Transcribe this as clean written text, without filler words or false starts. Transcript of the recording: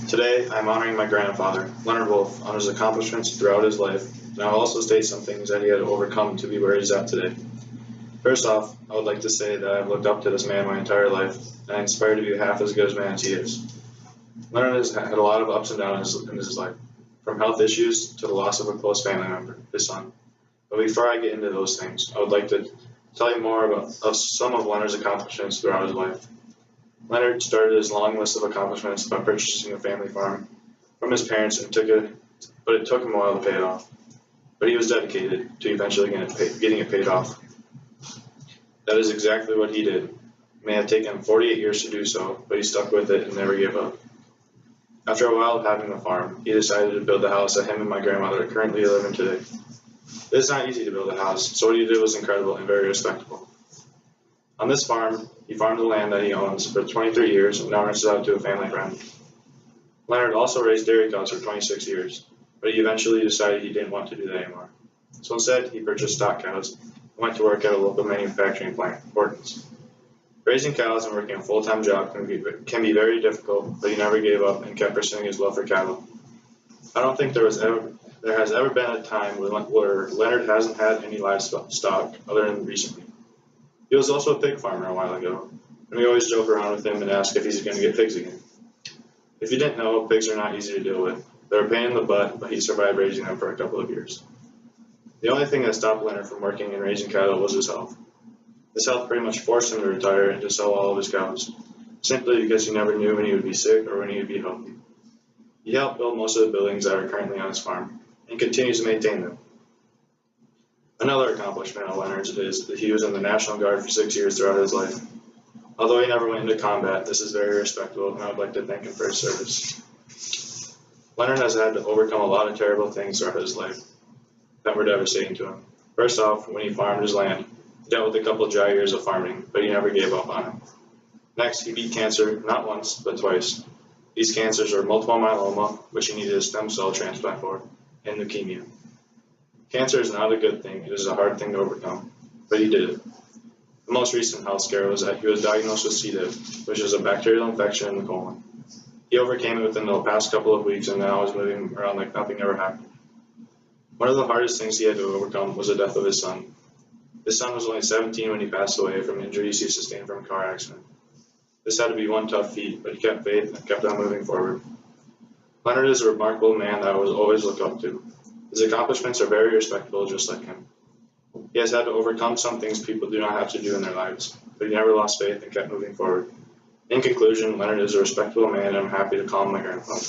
Today, I'm honoring my grandfather, Leonard Wolf, on his accomplishments throughout his life, and I'll also state some things that he had to overcome to be where he's at today. First off, I would like to say that I've looked up to this man my entire life, and I'm inspired to be half as good a man as he is. Leonard has had a lot of ups and downs in his life, from health issues to the loss of a close family member, his son. But before I get into those things, I would like to tell you more about some of Leonard's accomplishments throughout his life. Leonard started his long list of accomplishments by purchasing a family farm from his parents, but it took him a while to pay it off. But he was dedicated to eventually getting it paid off. That is exactly what he did. It may have taken him 48 years to do so, but he stuck with it and never gave up. After a while of having the farm, he decided to build the house that him and my grandmother currently live in today. It is not easy to build a house, so what he did was incredible and very respectable. On this farm, he farmed the land that he owns for 23 years and now rents it out to a family friend. Leonard also raised dairy cows for 26 years, but he eventually decided he didn't want to do that anymore. So instead, he purchased stock cows and went to work at a local manufacturing plant, Hortons. Raising cows and working a full-time job can be very difficult, but he never gave up and kept pursuing his love for cattle. I don't think there has ever been a time where Leonard hasn't had any livestock other than recently. He was also a pig farmer a while ago, and we always joke around with him and ask if he's going to get pigs again. If you didn't know, pigs are not easy to deal with. They're a pain in the butt, but he survived raising them for a couple of years. The only thing that stopped Leonard from working and raising cattle was his health. His health pretty much forced him to retire and to sell all of his cows, simply because he never knew when he would be sick or when he would be healthy. He helped build most of the buildings that are currently on his farm, and continues to maintain them. Another accomplishment of Leonard's is that he was in the National Guard for 6 years throughout his life. Although he never went into combat, this is very respectable, and I would like to thank him for his service. Leonard has had to overcome a lot of terrible things throughout his life that were devastating to him. First off, when he farmed his land, he dealt with a couple dry years of farming, but he never gave up on it. Next, he beat cancer not once, but twice. These cancers were multiple myeloma, which he needed a stem cell transplant for, and leukemia. Cancer is not a good thing, it is a hard thing to overcome, but he did it. The most recent health scare was that he was diagnosed with C. diff, which is a bacterial infection in the colon. He overcame it within the past couple of weeks and now is moving around like nothing ever happened. One of the hardest things he had to overcome was the death of his son. His son was only 17 when he passed away from injuries he sustained from a car accident. This had to be one tough feat, but he kept faith and kept on moving forward. Leonard is a remarkable man that I will always look up to. His accomplishments are very respectable, just like him. He has had to overcome some things people do not have to do in their lives, but he never lost faith and kept moving forward. In conclusion, Leonard is a respectable man, and I'm happy to call him my grandfather.